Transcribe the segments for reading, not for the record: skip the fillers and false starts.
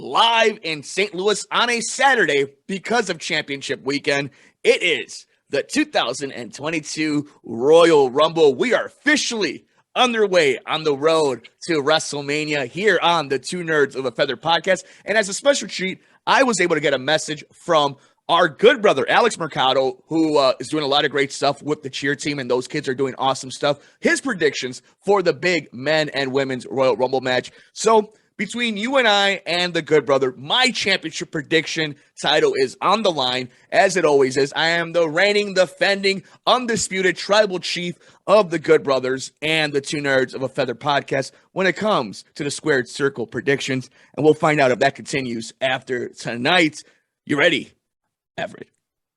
live in St. Louis on a Saturday because of championship weekend. It is the 2022 Royal Rumble. We are officially underway on the road to WrestleMania here on the Two Nerds of a Feather podcast. And as a special treat, I was able to get a message from our good brother, Alex Mercado, who is doing a lot of great stuff with the cheer team, and those kids are doing awesome stuff. His predictions for the big men and women's Royal Rumble match. So between you and I and the good brother, my championship prediction title is on the line, as it always is. I am the reigning, defending, undisputed tribal chief of the good brothers and the Two Nerds of a Feather podcast when it comes to the Squared Circle predictions. And we'll find out if that continues after tonight. You ready, Everitt?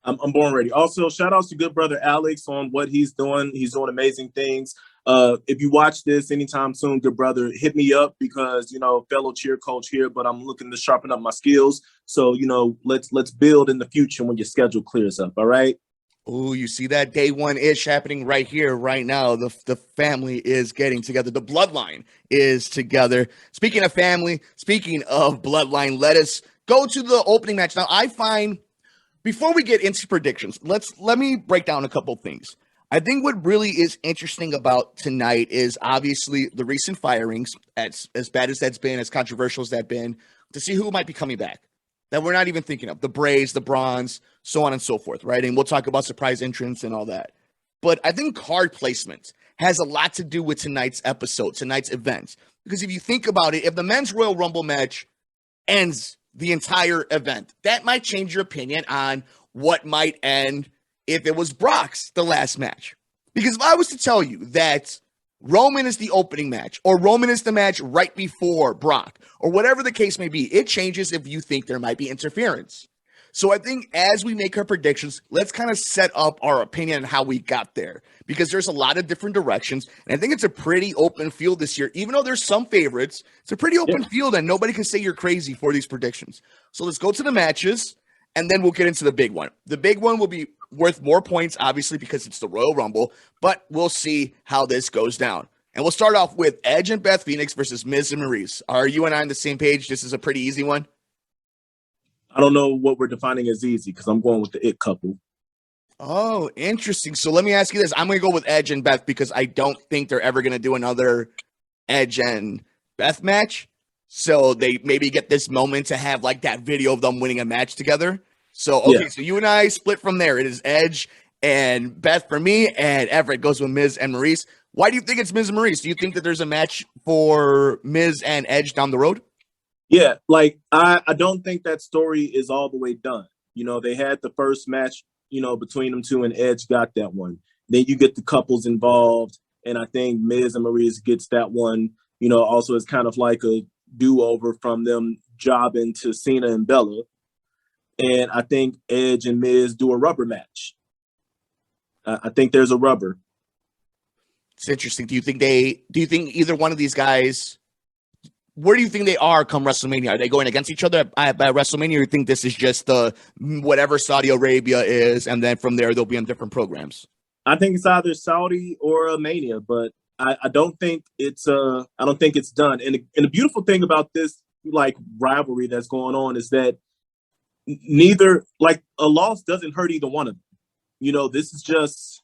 I'm born ready. Also, shout outs to good brother Alex on what he's doing. He's doing amazing things. If you watch this anytime soon, good brother, hit me up because, fellow cheer coach here, but I'm looking to sharpen up my skills. So, let's build in the future when your schedule clears up. All right. Oh, you see that? Day one-ish happening right here, right now. The family is getting together. The bloodline is together. Speaking of family, speaking of bloodline, let us go to the opening match. Now, I find, before we get into predictions, let me break down a couple things. I think what really is interesting about tonight is obviously the recent firings, as bad as that's been, as controversial as that's been, to see who might be coming back that we're not even thinking of. The Braves, the Bronze, so on and so forth, right? And we'll talk about surprise entrants and all that. But I think card placement has a lot to do with tonight's episode, tonight's event. Because if you think about it, if the men's Royal Rumble match ends the entire event, that might change your opinion on what might end if it was Brock's the last match. Because if I was to tell you that Roman is the opening match, or Roman is the match right before Brock, or whatever the case may be, it changes if you think there might be interference. So I think as we make our predictions, let's kind of set up our opinion on how we got there, because there's a lot of different directions, and I think it's a pretty open field this year. Even though there's some favorites, it's a pretty open field, and nobody can say you're crazy for these predictions. So let's go to the matches, and then we'll get into the big one. The big one will be worth more points, obviously, because it's the Royal Rumble, but we'll see how this goes down. And we'll start off with Edge and Beth Phoenix versus Miz and Maurice. Are you and I on the same page? This is a pretty easy one. I don't know what we're defining as easy because I'm going with the it couple. Oh, interesting. So let me ask you this. I'm going to go with Edge and Beth because I don't think they're ever going to do another Edge and Beth match. So they maybe get this moment to have like that video of them winning a match together. So, okay, So you and I split from there. It is Edge and Beth for me, and Everitt goes with Miz and Maurice. Why do you think it's Miz and Maurice? Do you think that there's a match for Miz and Edge down the road? Yeah, I don't think that story is all the way done. They had the first match, between them two, and Edge got that one. Then you get the couples involved, and I think Miz and Maurice gets that one, also as kind of like a do-over from them jobbing to Cena and Bella. And I think Edge and Miz do a rubber match. I think there's a rubber. It's interesting. Do you think either one of these guys, where do you think they are come WrestleMania? Are they going against each other at WrestleMania, or do you think this is just the whatever Saudi Arabia is, and then from there they'll be on different programs? I think it's either Saudi or Mania, but I don't think it's done. And the beautiful thing about this rivalry that's going on is that neither, a loss doesn't hurt either one of them. This is just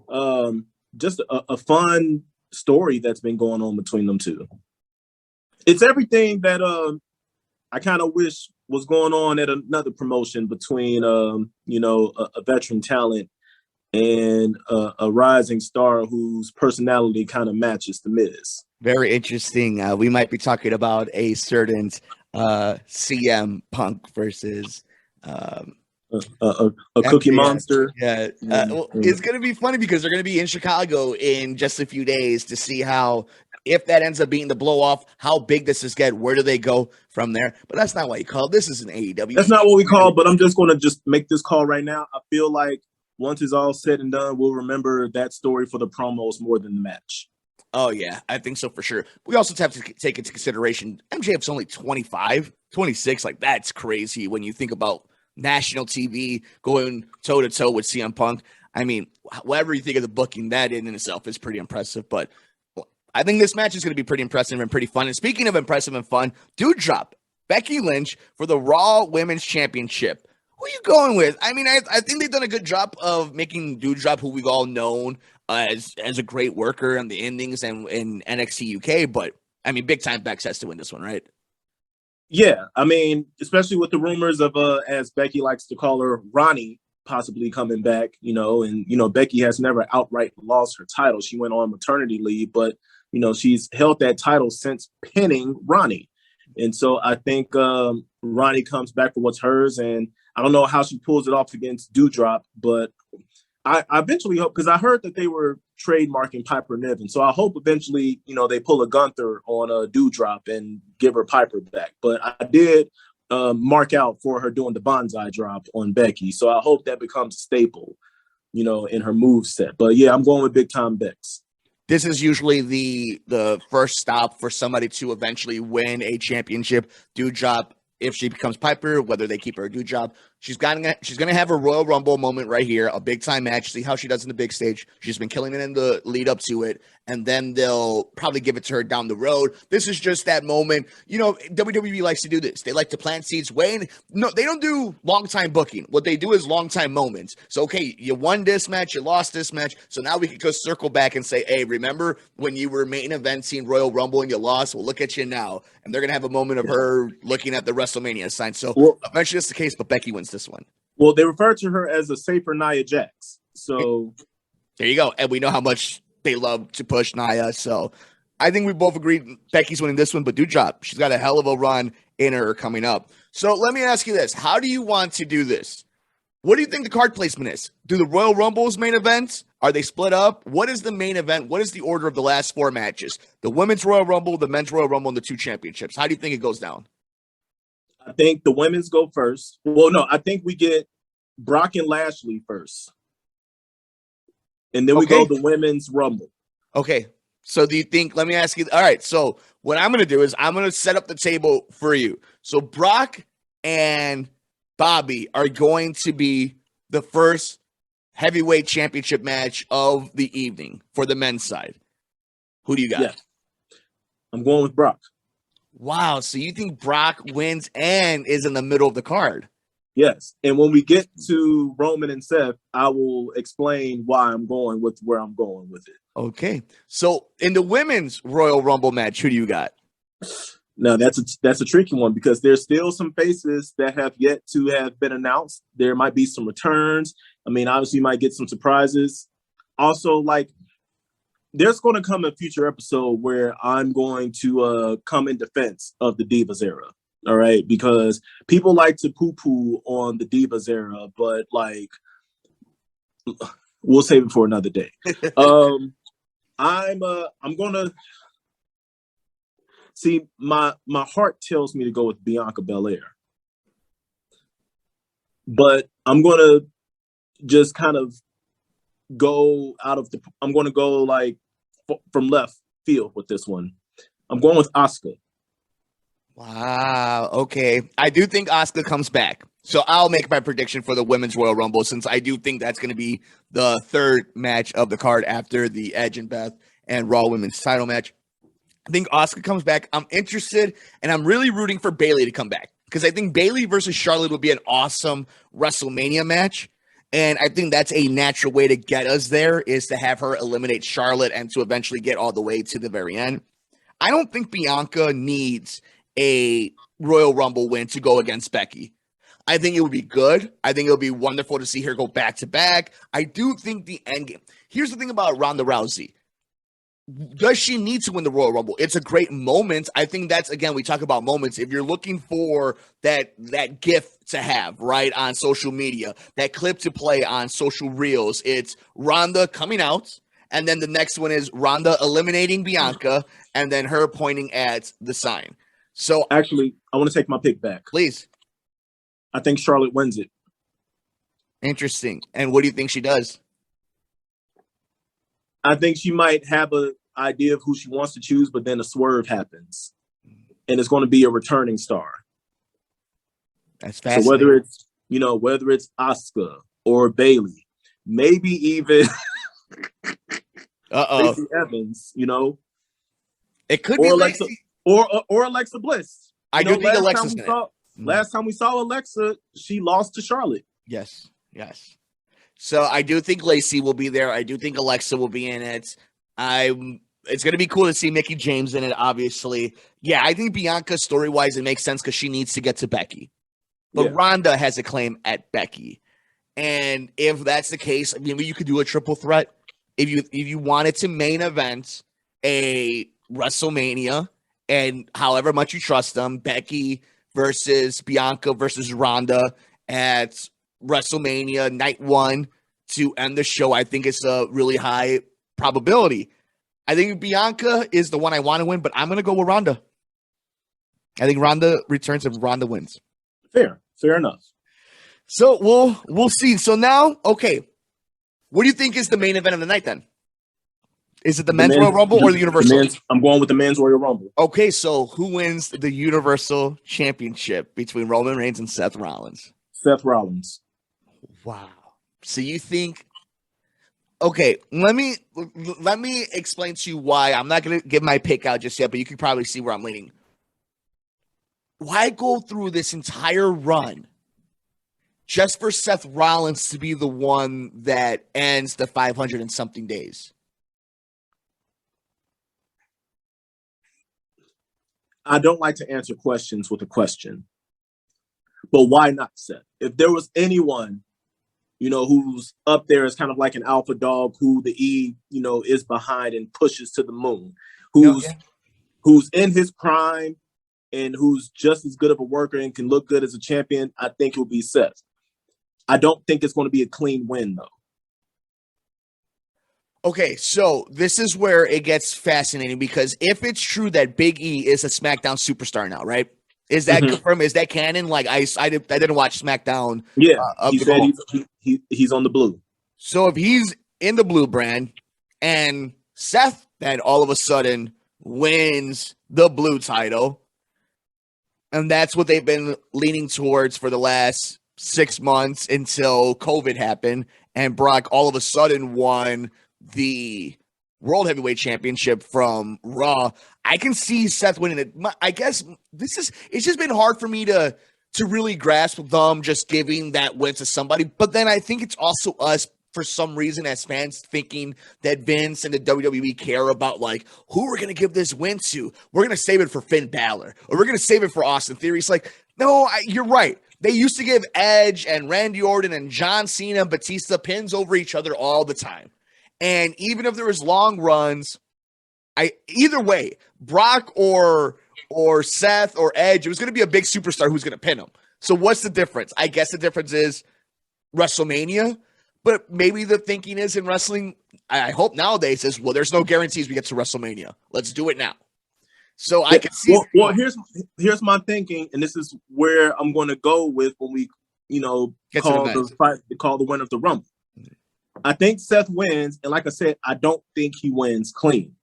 a fun story that's been going on between them two. It's everything that I kind of wish was going on at another promotion between a veteran talent and a rising star whose personality kind of matches the Miz. Very interesting. We might be talking about a certain CM Punk versus a Cookie Monster. Yeah. It's going to be funny because they're going to be in Chicago in just a few days to see how, if that ends up being the blow off, how big this is get. Where do they go from there? But that's not what you call it. This is an AEW. That's not what we call, but I'm just going to make this call right now. I feel like once it's all said and done, we'll remember that story for the promos more than the match. Oh, yeah, I think so for sure. We also have to take into consideration MJF's only 25, 26. That's crazy when you think about national TV going toe-to-toe with CM Punk. I mean, whatever you think of the booking, that in itself is pretty impressive. But I think this match is going to be pretty impressive and pretty fun. And speaking of impressive and fun, Dude Drop Becky Lynch for the Raw Women's Championship. Who are you going with? I mean, I think they've done a good job of making Doudrop, who we've all known as a great worker on the endings and in NXT UK. But I mean, big time Bex has to win this one, right? Yeah, I mean, especially with the rumors of as Becky likes to call her, Ronnie possibly coming back, and Becky has never outright lost her title. She went on maternity leave, but she's held that title since pinning Ronnie. And so I think Ronnie comes back for what's hers, and I don't know how she pulls it off against Doudrop, but I eventually hope, because I heard that they were trademarking Piper Niven, so I hope eventually they pull a Gunther on a Doudrop and give her Piper back. But I did mark out for her doing the bonsai drop on Becky, so I hope that becomes a staple, in her move set. But yeah, I'm going with Big Time Bex. This is usually the first stop for somebody to eventually win a championship. Doudrop, if she becomes Piper, whether they keep her a Doudrop, she's gonna have a Royal Rumble moment right here, a big time match. See how she does in the big stage. She's been killing it in the lead up to it, and then they'll probably give it to her down the road. This is just that moment. WWE likes to do this. They like to plant seeds. No, they don't do long time booking. What they do is long time moments. So okay, you won this match, you lost this match, so now we can go circle back and say, hey, remember when you were main eventing Royal Rumble and you lost? Well, look at you now. And they're gonna have a moment of her looking at the WrestleMania sign. So eventually that's the case, but Becky wins this one. Well, they refer to her as a safer Nia Jax. So there you go. And we know how much they love to push Nia. So I think we both agreed Becky's winning this one, but Doudrop, she's got a hell of a run in her coming up. So let me ask you this. How do you want to do this? What do you think the card placement is? Do the Royal Rumbles main events? Are they split up? What is the main event? What is the order of the last four matches? The Women's Royal Rumble, the Men's Royal Rumble, and the two championships. How do you think it goes down? I think the women's go first. Well, no, I think we get Brock and Lashley first. And then we go the Women's Rumble. Okay. So do you think, let me ask you, all right, so what I'm going to do is I'm going to set up the table for you. So Brock and Bobby are going to be the first heavyweight championship match of the evening for the men's side. Who do you got? Yeah. I'm going with Brock. Wow. So you think Brock wins and is in the middle of the card? Yes. And when we get to Roman and Seth, I will explain why I'm going with where I'm going with it. Okay. So in the women's Royal Rumble match, who do you got? Now that's a tricky one because there's still some faces that have yet to have been announced. There might be some returns. I mean, obviously you might get some surprises. Also, like, there's going to come a future episode where I'm going to come in defense of the Divas era. All right, because people like to poo-poo on the Divas era, but like, we'll save it for another day. I'm gonna see my heart tells me to go with Bianca Belair, but I'm gonna just kind of go I'm gonna go like from left field with this one. I'm going with Asuka. Wow. Okay. I do think Asuka comes back. So I'll make my prediction for the Women's Royal Rumble since I do think that's going to be the third match of the card after the Edge and Beth and Raw Women's title match. I think Asuka comes back. I'm interested and I'm really rooting for Bayley to come back because I think Bayley versus Charlotte would be an awesome WrestleMania match. And I think that's a natural way to get us there is to have her eliminate Charlotte and to eventually get all the way to the very end. I don't think Bianca needs a Royal Rumble win to go against Becky. I think it would be good. I think it would be wonderful to see her go back to back. I do think the end game. Here's the thing about Ronda Rousey. Does she need to win the Royal Rumble? It's a great moment. I think that's, again, we talk about moments. If you're looking for that gift to have, right, on social media, that clip to play on social reels, it's Ronda coming out, and then the next one is Ronda eliminating Bianca, and then her pointing at the sign. So actually, I want to take my pick back. Please. I think Charlotte wins it. Interesting. And what do you think she does? I think she might have an idea of who she wants to choose, but then a swerve happens. And it's going to be a returning star. That's fascinating. So whether it's Asuka or Bayley, maybe even Lacey Evans, It could be Lacey. Or Alexa Bliss. I do think Alexa's in it. Last time we saw Alexa, she lost to Charlotte. Yes. So I do think Lacey will be there. I do think Alexa will be in it. It's going to be cool to see Mickie James in it, obviously. Yeah, I think Bianca, story-wise, it makes sense because she needs to get to Becky. But Ronda has a claim at Becky. And if that's the case, maybe you could do a triple threat. If you wanted to main event a WrestleMania, and however much you trust them, Becky versus Bianca versus Ronda at WrestleMania night 1 to end the show, I think it's a really high probability. I think Bianca is the one I want to win, but I'm going to go with Ronda. I think Ronda returns and Ronda wins. Fair enough. So we'll see. So now, okay, what do you think is the main event of the night then? Is it the men's Royal Rumble or the Universal? I'm going with the men's Royal Rumble. Okay, so who wins the Universal Championship between Roman Reigns and Seth Rollins? Seth Rollins. Wow. So you think? Okay, let me explain to you why. I'm not going to give my pick out just yet, but you can probably see where I'm leaning. Why go through this entire run just for Seth Rollins to be the one that ends the 500 and something days? I don't like to answer questions with a question, but why not Seth? If there was anyone, who's up there as kind of like an alpha dog who the E, is behind and pushes to the moon, who's in his prime and who's just as good of a worker and can look good as a champion, I think it will be Seth. I don't think it's going to be a clean win, though. Okay, so this is where it gets fascinating because if it's true that Big E is a SmackDown superstar now, right? Is that confirmed? Is that canon? Like I didn't watch SmackDown. Yeah, he said he's on the blue. So if he's in the blue brand and Seth then all of a sudden wins the blue title, and that's what they've been leaning towards for the last 6 months until COVID happened, and Brock all of a sudden won the World Heavyweight Championship from Raw. I can see Seth winning it. I guess it's just been hard for me to really grasp them just giving that win to somebody. But then I think it's also us, for some reason, as fans, thinking that Vince and the WWE care about, like, who we're going to give this win to. We're going to save it for Finn Balor, or we're going to save it for Austin Theory. It's like, no, you're right. They used to give Edge and Randy Orton and John Cena and Batista pins over each other all the time. And even if there was long runs, either way, Brock or Seth or Edge, it was going to be a big superstar who's going to pin him. So what's the difference? I guess the difference is WrestleMania, but maybe the thinking is in wrestling, I hope nowadays is, well, there's no guarantees we get to WrestleMania. Let's do it now. So I can see. Well, here's my thinking, and this is where I'm going to go with when we, call the winner of the Rumble. I think Seth wins, and like I said, I don't think he wins clean.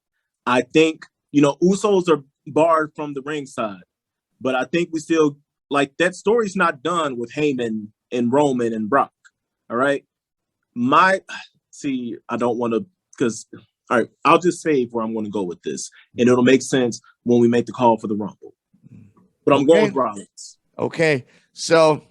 I think, Usos are barred from the ringside, but I think we still, like, that story's not done with Heyman and Roman and Brock, all right? I don't want to, because, all right, I'll just save where I'm going to go with this, and it'll make sense when we make the call for the Rumble. But I'm going with Rollins. Okay, so,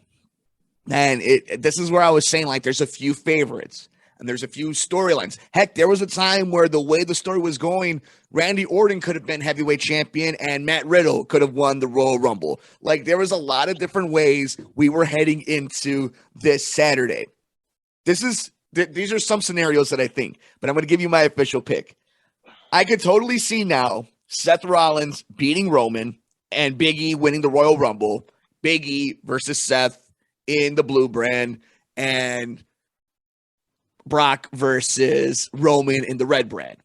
man, this is where I was saying, like, there's a few favorites. And there's a few storylines. Heck, there was a time where the way the story was going, Randy Orton could have been heavyweight champion and Matt Riddle could have won the Royal Rumble. Like, there was a lot of different ways we were heading into this Saturday. These are some scenarios that I think, but I'm going to give you my official pick. I could totally see now Seth Rollins beating Roman and Big E winning the Royal Rumble. Big E versus Seth in the blue brand, and Brock versus Roman in the red brand.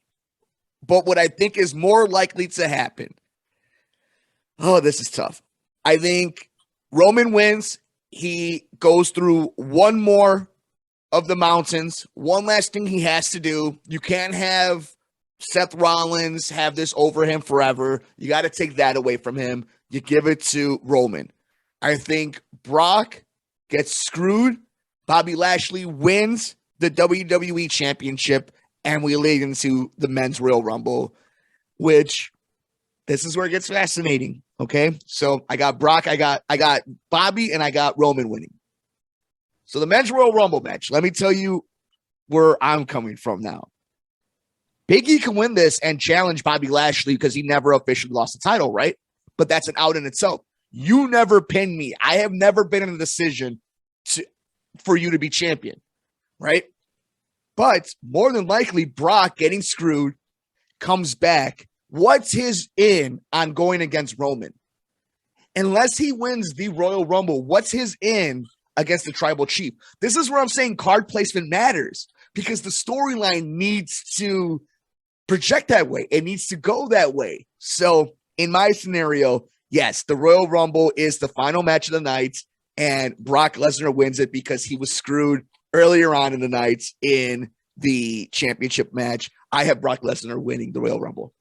But what I think is more likely to happen, this is tough. I think Roman wins. He goes through one more of the mountains. One last thing he has to do. You can't have Seth Rollins have this over him forever. You got to take that away from him. You give it to Roman. I think Brock gets screwed. Bobby Lashley wins the WWE Championship, and we lead into the Men's Royal Rumble, which this is where it gets fascinating. Okay. So I got Brock, I got Bobby, and I got Roman winning. So the men's Royal Rumble match, let me tell you where I'm coming from now. Big E can win this and challenge Bobby Lashley because he never officially lost the title, right? But that's an out in itself. You never pinned me. I have never been in a decision for you to be champion, right? But more than likely, Brock getting screwed comes back. What's his in on going against Roman? Unless he wins the Royal Rumble, what's his in against the Tribal Chief? This is where I'm saying card placement matters because the storyline needs to project that way. It needs to go that way. So in my scenario, yes, the Royal Rumble is the final match of the night, and Brock Lesnar wins it because he was screwed earlier on in the night in the championship match. I have Brock Lesnar winning the Royal Rumble.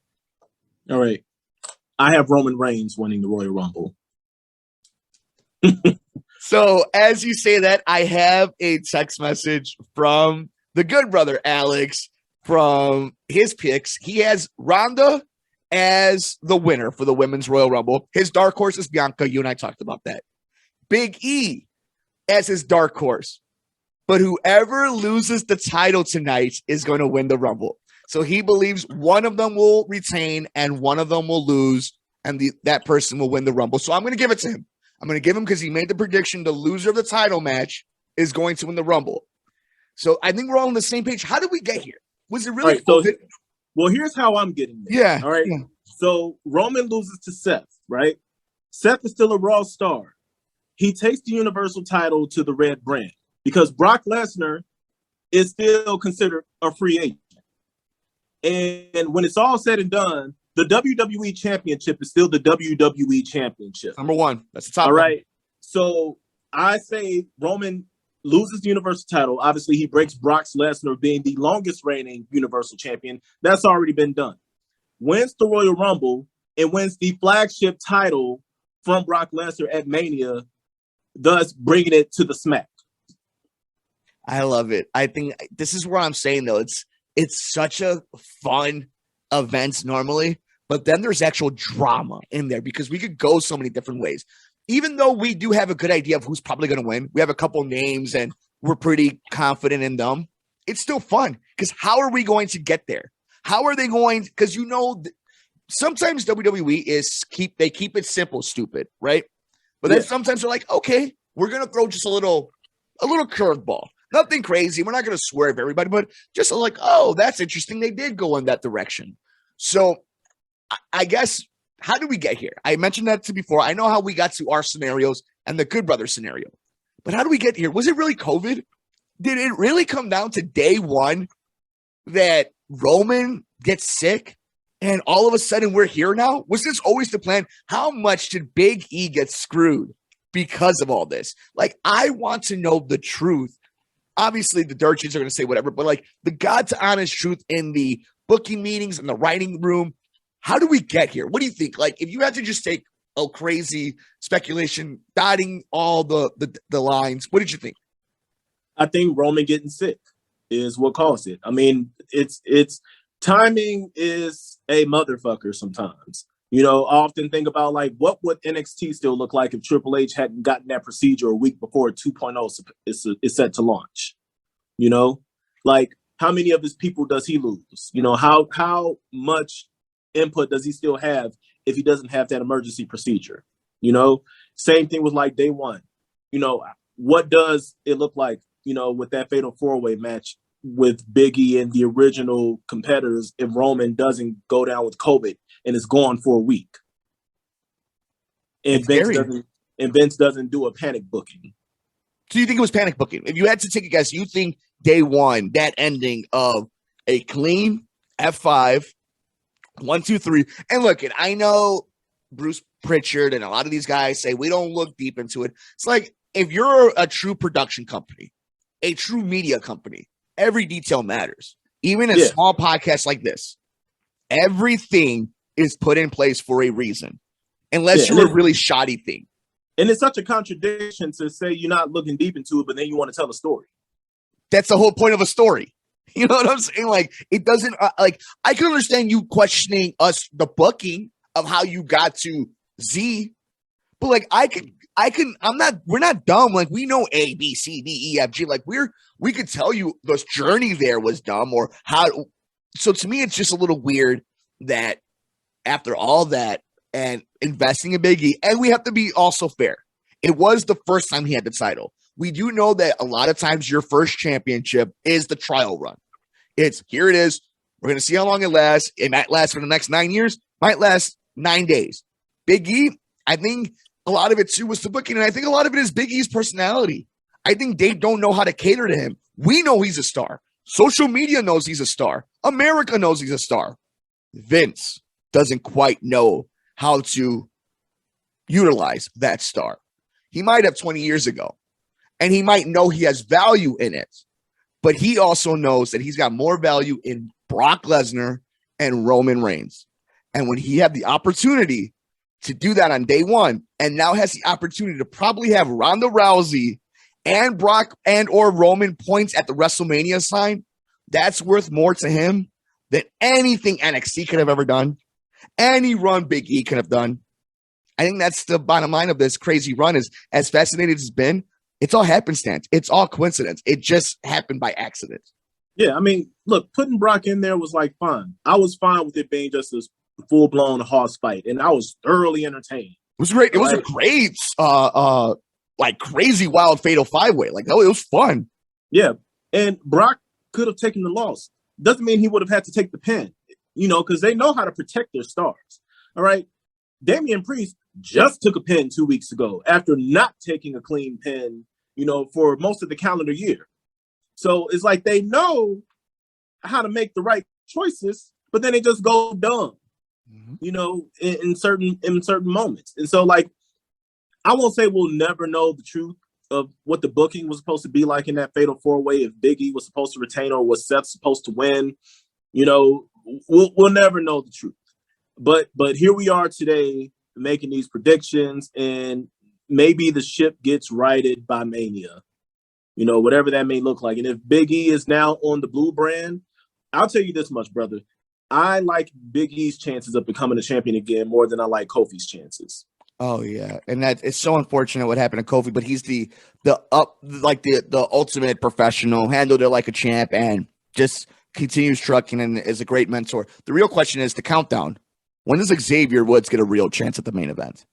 All right. I have Roman Reigns winning the Royal Rumble. So as you say that, I have a text message from the good brother, Alex, from his picks. He has Ronda as the winner for the Women's Royal Rumble. His dark horse is Bianca. You and I talked about that. Big E as his dark horse. But whoever loses the title tonight is going to win the Rumble. So he believes one of them will retain and one of them will lose, and that person will win the Rumble. So I'm going to give it to him. I'm going to give him because he made the prediction the loser of the title match is going to win the Rumble. So I think we're all on the same page. How did we get here? Was it really? Right, well, here's how I'm getting there. Yeah. All right. Yeah. So Roman loses to Seth, right? Seth is still a Raw star. He takes the Universal title to the Red Brand because Brock Lesnar is still considered a free agent. And when it's all said and done, the WWE Championship is still the WWE Championship. Number one. That's the top. All right. So I say Roman loses the Universal title. Obviously, he breaks Brock Lesnar being the longest reigning Universal Champion. That's already been done. Wins the Royal Rumble and wins the flagship title from Brock Lesnar at Mania, thus bringing it to the Smack. I love it. I think this is where I'm saying, though, it's such a fun event normally, but then there's actual drama in there because we could go so many different ways. Even though we do have a good idea of who's probably going to win, we have a couple names and we're pretty confident in them. It's still fun because how are we going to get there? How are they going? Because sometimes WWE they keep it simple, stupid, right? But then sometimes they're like, okay, we're going to throw just a little curveball. Nothing crazy. We're not going to swerve everybody, but just like, oh, that's interesting. They did go in that direction. So I guess, how did we get here? I mentioned that to before. I know how we got to our scenarios and the Good Brother scenario, but how do we get here? Was it really COVID? Did it really come down to day one that Roman gets sick and all of a sudden we're here now? Was this always the plan? How much did Big E get screwed because of all this? Like, I want to know the truth. Obviously, the dirt sheets are going to say whatever, but like the God's honest truth in the booking meetings and the writing room, how do we get here? What do you think? Like, if you had to just take a crazy speculation, dotting all the lines, what did you think? I think Roman getting sick is what caused it. I mean, it's timing is a motherfucker sometimes. You know, I often think about like what would NXT still look like if Triple H hadn't gotten that procedure a week before 2.0 is set to launch. You know, like how many of his people does he lose? You know, how much input does he still have if he doesn't have that emergency procedure? You know, same thing with like day one. You know, what does it look like, you know, with that fatal 4-way match with Big E and the original competitors if Roman doesn't go down with COVID and is gone for a week? And Vince doesn't do a panic booking. So you think it was panic booking? If you had to take a guess, you think day one, that ending of a clean F5, 1, 2, 3. And look, I know Bruce Pritchard and a lot of these guys say we don't look deep into it. It's like if you're a true production company, a true media company, every detail matters. Even a small podcast like this, everything is put in place for a reason, unless you're a really shoddy thing. And it's such a contradiction to say you're not looking deep into it, but then you want to tell a story. That's the whole point of a story. You know what I'm saying? Like, it doesn't, like, I can understand you questioning us, the booking. of how you got to Z. But like we're not dumb. Like we know A, B, C, D, E, F, G. Like we could tell you this journey there was dumb or how. So to me, it's just a little weird that after all that and investing in Big E, and we have to be also fair. It was the first time he had the title. We do know that a lot of times your first championship is the trial run. It's here it is. We're going to see how long it lasts. It might last for the next 9 years, might last 9 days. Big E, I think a lot of it too was the booking, and I think a lot of it is Big E's personality. I think they don't know how to cater to him. We know he's a star. Social media knows he's a star. America knows he's a star. Vince doesn't quite know how to utilize that star. He might have 20 years ago, and he might know he has value in it, but he also knows that he's got more value in Brock Lesnar and Roman Reigns. And when he had the opportunity to do that on day one, and now has the opportunity to probably have Ronda Rousey and Brock and or Roman points at the WrestleMania sign, that's worth more to him than anything NXT could have ever done, any run Big E could have done. I think that's the bottom line of this crazy run. Is as fascinating as it's been, it's all happenstance. It's all coincidence. It just happened by accident. Yeah, I mean, look, putting Brock in there was like fun. I was fine with it being just a full-blown horse fight, and I was thoroughly entertained. It was great. It was a great, like crazy wild fatal 5-way. Like, oh, it was fun. Yeah, and Brock could have taken the loss. Doesn't mean he would have had to take the pin, because they know how to protect their stars. All right, Damian Priest just took a pin 2 weeks ago after not taking a clean pin, for most of the calendar year. So it's like they know how to make the right choices, but then they just go dumb, in certain moments. And so, like, I won't say we'll never know the truth of what the booking was supposed to be like in that fatal 4-way, if Big E was supposed to retain or was Seth supposed to win. We'll never know the truth. But here we are today making these predictions, and maybe the ship gets righted by Mania, whatever that may look like. And if Big E is now on the blue brand, I'll tell you this much, brother. I like Big E's chances of becoming a champion again more than I like Kofi's chances. Oh yeah, and that it's so unfortunate what happened to Kofi, but he's the ultimate professional, handled it like a champ, and just continues trucking and is a great mentor. The real question is the countdown. When does Xavier Woods get a real chance at the main event?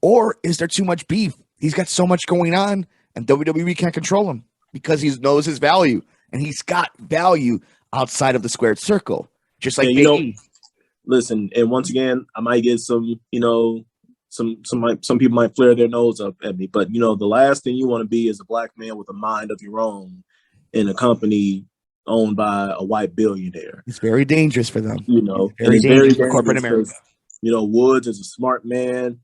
Or is there too much beef? He's got so much going on, and WWE can't control him because he knows his value, and he's got value outside of the squared circle, just like Big E. Listen, and once again, I might get some, some people might flare their nose up at me, but the last thing you want to be is a black man with a mind of your own in a company owned by a white billionaire. It's very dangerous for them. It's very dangerous for corporate America. Woods is a smart man.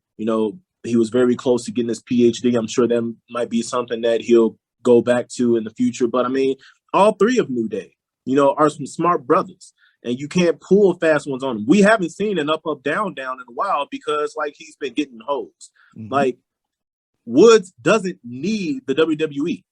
He was very close to getting his PhD. I'm sure that might be something that he'll go back to in the future. But I mean, all three of New Day, are some smart brothers, and you can't pull fast ones on them. We haven't seen an up, down in a while because he's been getting hosed. Mm-hmm. Like, Woods doesn't need the WWE.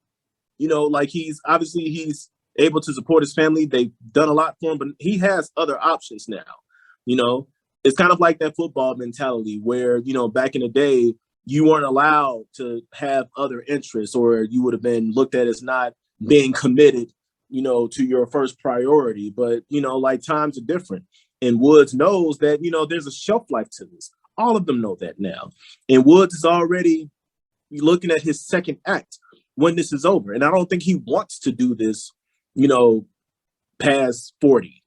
He's able to support his family. They've done a lot for him, but he has other options now. It's kind of like that football mentality where, back in the day, you weren't allowed to have other interests, or you would have been looked at as not being committed, to your first priority. But, times are different. And Woods knows that, there's a shelf life to this. All of them know that now. And Woods is already looking at his second act when this is over. And I don't think he wants to do this, past 40,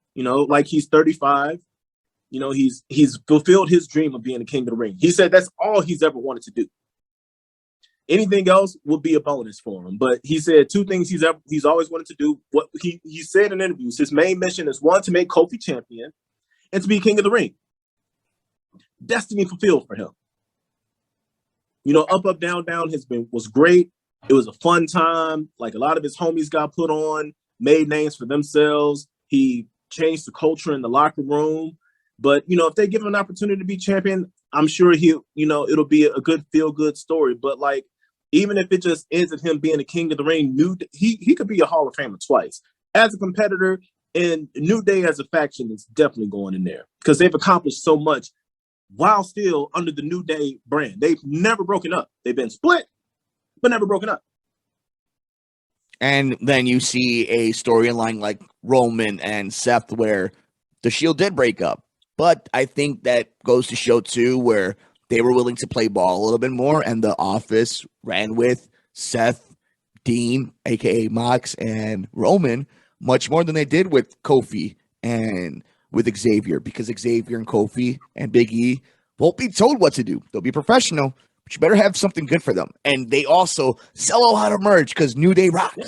he's 35. He's fulfilled his dream of being the king of the ring. He said that's all he's ever wanted to do. Anything else will be a bonus for him. But he said two things he's always wanted to do. What he said in interviews, his main mission is, one, to make Kofi champion, and to be king of the ring. Destiny fulfilled for him. Up, down was great. It was a fun time. Like, a lot of his homies got put on, made names for themselves. He changed the culture in the locker room. But, if they give him an opportunity to be champion, I'm sure it'll be a good feel-good story. But, even if it just ends at him being the king of the ring, he could be a Hall of Famer twice. As a competitor, and New Day as a faction is definitely going in there because they've accomplished so much while still under the New Day brand. They've never broken up. They've been split, but never broken up. And then you see a storyline like Roman and Seth where the Shield did break up. But I think that goes to show, too, where they were willing to play ball a little bit more, and the Office ran with Seth, Dean, a.k.a. Mox, and Roman much more than they did with Kofi and with Xavier, because Xavier and Kofi and Big E won't be told what to do. They'll be professional, but you better have something good for them. And they also sell a lot of merch because New Day rocks. Yeah.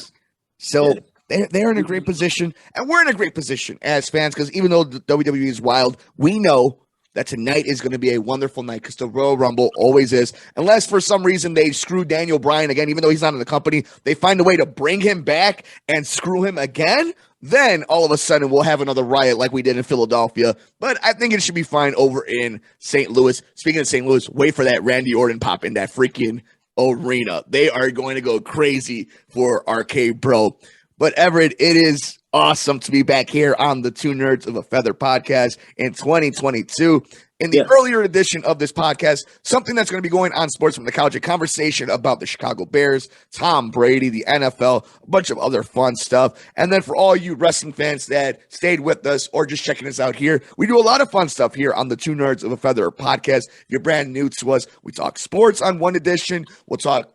So they're in a great position, and we're in a great position as fans, because even though the WWE is wild, we know that tonight is going to be a wonderful night, because the Royal Rumble always is. Unless for some reason they screw Daniel Bryan again, even though he's not in the company, they find a way to bring him back and screw him again, then all of a sudden we'll have another riot like we did in Philadelphia. But I think it should be fine over in St. Louis. Speaking of St. Louis, wait for that Randy Orton pop in that freaking arena. They are going to go crazy for Arcade Bro. But Everitt, it is awesome to be back here on the Two Nerds of a Feather podcast in 2022. In the earlier edition of this podcast, something that's going to be going on Sports from the Couch, a conversation about the Chicago Bears, Tom Brady, the NFL, a bunch of other fun stuff. And then for all you wrestling fans that stayed with us or just checking us out here, we do a lot of fun stuff here on the Two Nerds of a Feather podcast. If you're brand new to us, we talk sports on one edition. We'll talk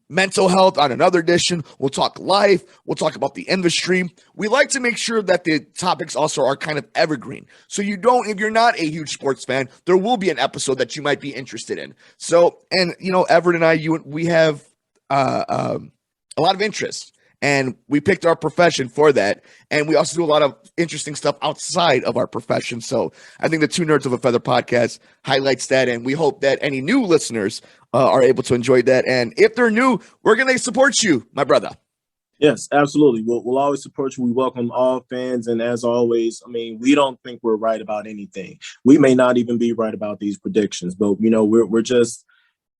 mental health on another edition. We'll talk life. We'll talk about the industry. We like to make sure that the topics also are kind of evergreen. So if you're not a huge sports fan, there will be an episode that you might be interested in. So, and Everitt and I, we have a lot of interest, and we picked our profession for that. And we also do a lot of interesting stuff outside of our profession. So I think the Two Nerds of a Feather podcast highlights that. And we hope that any new listeners are able to enjoy that. And if they're new, we're going to support you, my brother. Yes, absolutely. We'll always support you. We welcome all fans. And as always, we don't think we're right about anything. We may not even be right about these predictions, but, we're just,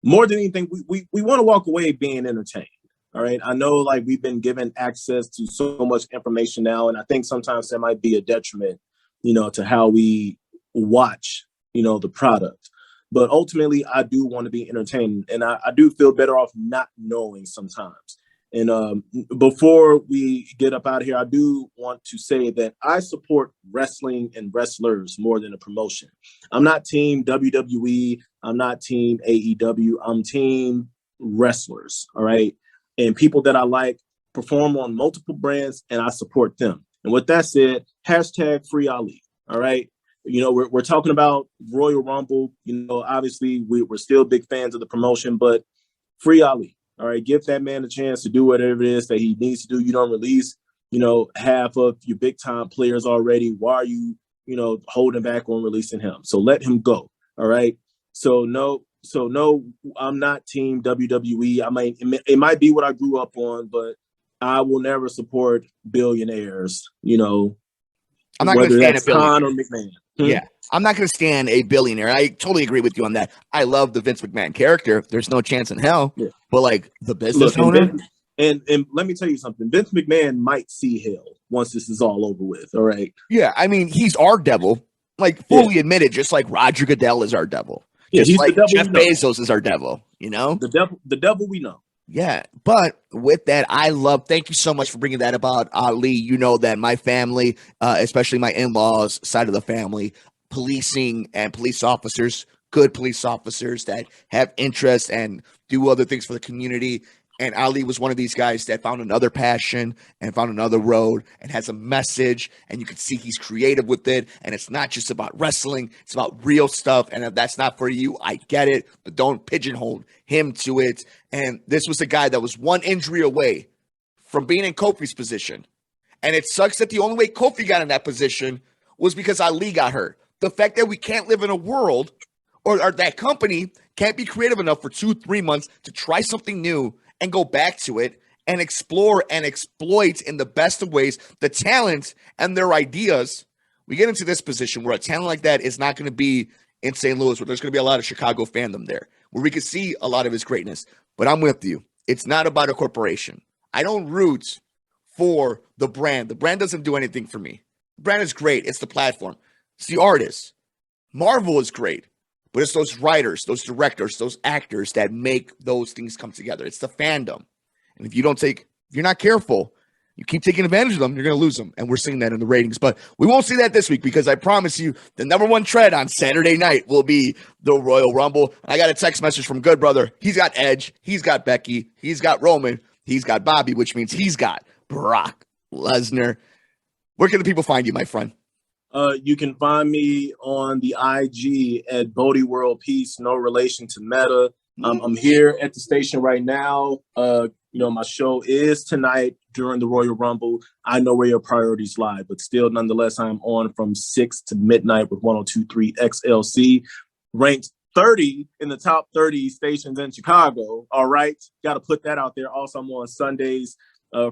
more than anything, we want to walk away being entertained. All right. I know we've been given access to so much information now, and I think sometimes that might be a detriment, to how we watch, the product. But ultimately, I do want to be entertained, and I do feel better off not knowing sometimes. And before we get up out of here, I do want to say that I support wrestling and wrestlers more than a promotion. I'm not team WWE. I'm not team AEW. I'm team wrestlers. All right. And people that I like perform on multiple brands, and I support them. And with that said, hashtag Free Ali. All right. We're talking about Royal Rumble. Obviously we're still big fans of the promotion, but Free Ali. All right. Give that man a chance to do whatever it is that he needs to do. You don't release, half of your big time players already. Why are you, holding back on releasing him? So let him go. All right. So no, I'm not team WWE. It might be what I grew up on, but I will never support billionaires. I'm not going to stand a billionaire. Khan or McMahon. Yeah, I'm not going to stand a billionaire. I totally agree with you on that. I love the Vince McMahon character. There's no chance in hell. Yeah. But the business owner. And let me tell you something. Vince McMahon might see hell once this is all over with. All right. Yeah, he's our devil. Fully admitted, just like Roger Goodell is our devil. Yeah, just like Jeff Bezos is our devil, The devil we know. Yeah, but with that, thank you so much for bringing that about Ali. You know that my family, especially my in-laws side of the family, policing and police officers, good police officers that have interest and do other things for the community. And Ali was one of these guys that found another passion and found another road and has a message. And you can see he's creative with it. And it's not just about wrestling. It's about real stuff. And if that's not for you, I get it. But don't pigeonhole him to it. And this was a guy that was one injury away from being in Kofi's position. And it sucks that the only way Kofi got in that position was because Ali got hurt. The fact that we can't live in a world or that company can't be creative enough for 2-3 months to try something new and go back to it and explore and exploit in the best of ways the talent and their ideas. We get into this position where a talent like that is not going to be in St. Louis, where there's going to be a lot of Chicago fandom there, where we could see a lot of his greatness. But I'm with you. It's not about a corporation. I don't root for the brand. The brand doesn't do anything for me. The brand is great. It's the platform. It's the artist. Marvel is great. but it's those writers, those directors, those actors that make those things come together. It's the fandom. And if you're not careful, you keep taking advantage of them, you're going to lose them. And we're seeing that in the ratings. But we won't see that this week because I promise you the number one tread on Saturday night will be the Royal Rumble. I got a text message from Good Brother. He's got Edge. He's got Becky. He's got Roman. He's got Bobby, which means he's got Brock Lesnar. Where can the people find you, my friend? You can find me on the IG at Bodie World Peace, no relation to Meta. I'm here at the station right now. My show is tonight during the Royal Rumble. I know where your priorities lie, but still, nonetheless, I'm on from 6 to midnight with 102.3 XLC, ranked 30 in the top 30 stations in Chicago. All right. Got to put that out there. Also, I'm on Sundays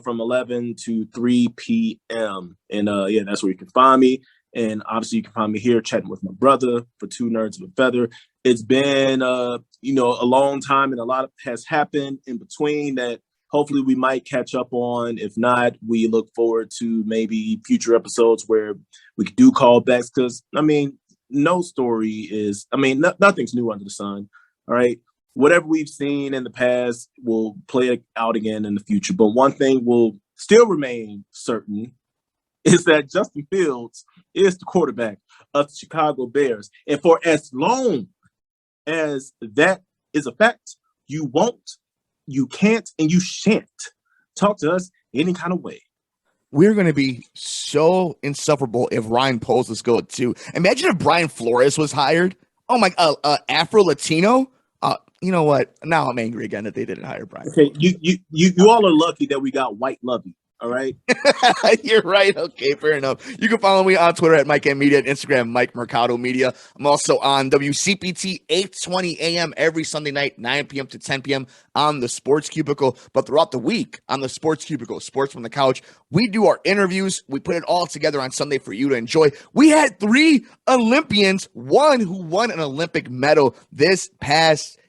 from 11 to 3 p.m. And that's where you can find me. And obviously, you can find me here chatting with my brother for Two Nerds of a Feather. It's been, a long time, and a lot has happened in between that hopefully we might catch up on. If not, we look forward to maybe future episodes where we could do callbacks because, no story is, nothing's new under the sun. All right. Whatever we've seen in the past will play it out again in the future. But one thing will still remain certain is that Justin Fields is the quarterback of the Chicago Bears. And for as long as that is a fact, you won't, you can't, and you shan't talk to us any kind of way. We're going to be so insufferable if Ryan Poles is good too. Imagine if Brian Flores was hired. Oh my, Afro-Latino. You know what? Now I'm angry again that they didn't hire Brian. Okay, you all are lucky that we got White Lovey. All right. You're right. Okay, fair enough. You can follow me on Twitter at Mike M Media and Instagram, Mike Mercado Media. I'm also on WCPT 8:20 a.m. every Sunday night, 9 p.m. to 10 p.m. on the Sports Cubicle. But throughout the week on the Sports Cubicle, Sports from the Couch, we do our interviews. We put it all together on Sunday for you to enjoy. We had 3 Olympians, one who won an Olympic medal this past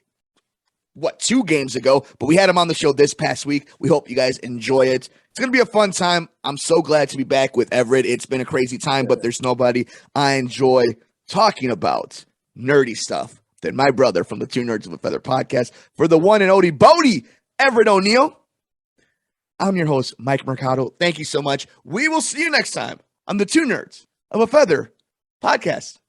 2 games ago, but we had him on the show this past week. We hope you guys enjoy it. It's going to be a fun time. I'm so glad to be back with Everitt. It's been a crazy time, but there's nobody I enjoy talking about nerdy stuff than my brother from the Two Nerds of a Feather podcast. For the one and only Bodie, Everitt O'Neill, I'm your host, Mike Mercado. Thank you so much. We will see you next time on the Two Nerds of a Feather podcast.